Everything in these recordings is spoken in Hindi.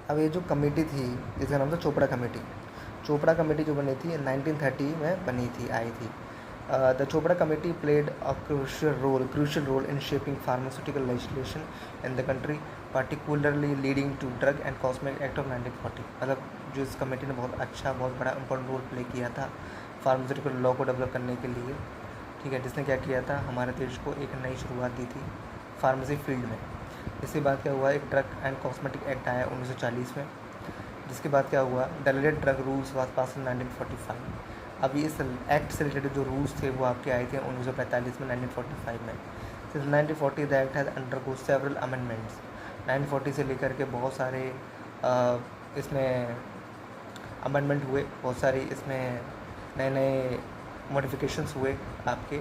अब ये जो कमेटी थी जिसका नाम था चोपड़ा कमेटी, चोपड़ा कमेटी जो बनी थी 1930 में बनी थी, आई थी। The Chopra committee played a crucial role in shaping pharmaceutical legislation in the country, particularly leading to Drug and Cosmetic Act of 1940। मतलब जो इस कमेटी ने बहुत बड़ा इम्पोर्टेंट रोल प्ले किया था फार्मास्यूटिकल लॉ को डेवलप करने के लिए, ठीक है, जिसने क्या किया था, हमारे देश को एक नई शुरुआत दी थी फार्मेसी फील्ड में। इसके बाद क्या हुआ, एक ड्रग एंड कॉस्मेटिक एक्ट आया 1940 में, जिसके बाद क्या हुआ, डेलीगेट ड्रग रूल्स वाज पास इन 1945। अभी इस एक्ट से रिलेटेड जो रूल्स थे वो आपके आए थे 1945 में, 1945 में। सिर्फ 1940 the act has undergo several amendments. 1940 से लेकर के बहुत सारे इसमें अमेंडमेंट हुए, बहुत सारी इसमें नए नए मॉडिफिकेशंस हुए आपके,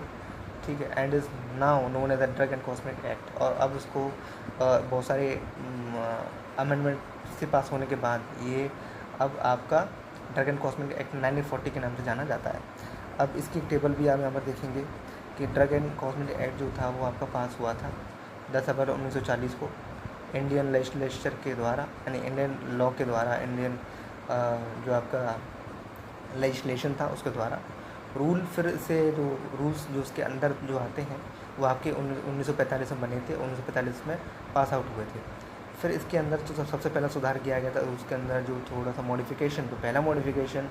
ठीक है। And is now known as the drug and cosmetic act. और अब इसको बहुत सारे अमेंडमेंट से पास होने के बाद ये अब आपका ड्रग एंड कॉस्मेटिक एक्ट 1940 के नाम से जाना जाता है। अब इसकी टेबल भी आप यहाँ पर देखेंगे कि ड्रग एंड कॉस्मेटिक एक्ट जो था वो आपका पास हुआ था 10 अप्रैल 1940 को इंडियन लेजिस्लेचर के द्वारा, यानी इंडियन लॉ के द्वारा, इंडियन जो आपका लेजिस्लेशन था उसके द्वारा। रूल फिर से जो रूल्स जो उसके अंदर जो आते हैं वो आपके 1945 में बने थे, 1945 में पास आउट हुए थे। फिर इसके अंदर जो सबसे पहला सुधार किया गया था उसके अंदर जो थोड़ा सा मॉडिफिकेशन, तो पहला मॉडिफिकेशन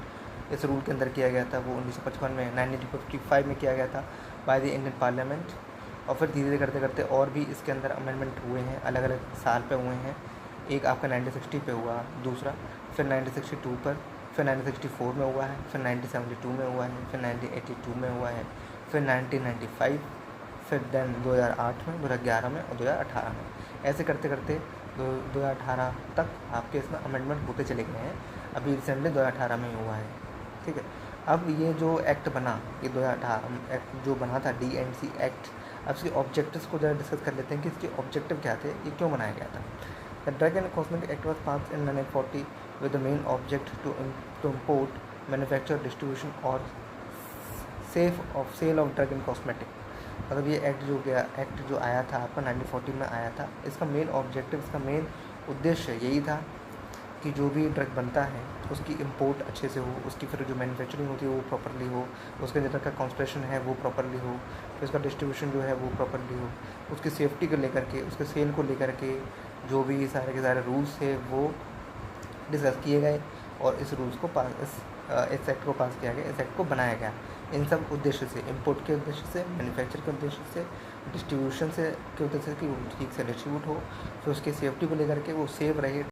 इस रूल के अंदर किया गया था वो 1955 में 1955 में किया गया था बाय द इंडियन पार्लियामेंट। और फिर धीरे धीरे करते करते और भी इसके अंदर अमेंडमेंट हुए हैं, अलग अलग साल पे हुए हैं। एक आपका 1960 पे हुआ, दूसरा फिर 1962 पर, फिर 1964 में हुआ है, फिर 1972 में हुआ है, फिर 1982 में हुआ है, फिर 1995, फिर देन 2008 में, 2011 में और 2018 में। ऐसे करते करते 2018 तक आपके इसमें अमेंडमेंट होते चले गए हैं। अभी रिसेंटली 2018 में ही हुआ है, ठीक है। अब ये जो एक्ट बना, ये 2018 एक्ट जो बना था DNC एक्ट, अब इसके ऑब्जेक्टिव्स को ज़रा डिस्कस कर लेते हैं कि इसके ऑब्जेक्टिव क्या थे, ये क्यों बनाया गया था। The drug and cosmetic act was pass in 1940 with the main object to import, manufacture, distribution और sale of drug and cosmetic। मतलब ये एक्ट जो आया था आपका 1940 में आया था, इसका मेन ऑब्जेक्टिव, इसका मेन उद्देश्य यही था कि जो भी ड्रग बनता है उसकी इंपोर्ट अच्छे से हो, उसकी फिर जो मैन्युफैक्चरिंग होती है वो प्रॉपरली हो, उसके अंदर का कॉन्सप्रेशन है वो प्रॉपरली हो, फिर उसका डिस्ट्रीब्यूशन जो है वो प्रॉपरली हो, उसकी सेफ्टी को लेकर के, उसके सेल को लेकर के जो भी सारे के सारे रूल्स थे वो डिस्कस किए गए और इस रूल्स को इस एक्ट को पास किया गया, इस एक्ट को बनाया गया इन सब उद्देश्य से, इंपोर्ट के उद्देश्य से, मैन्युफैक्चर के उद्देश्य से, डिस्ट्रीब्यूशन से के उद्देश्य से कि वो ठीक से डिस्ट्रीब्यूट हो, फिर उसकी सेफ्टी को लेकर के वो सेफ रहे।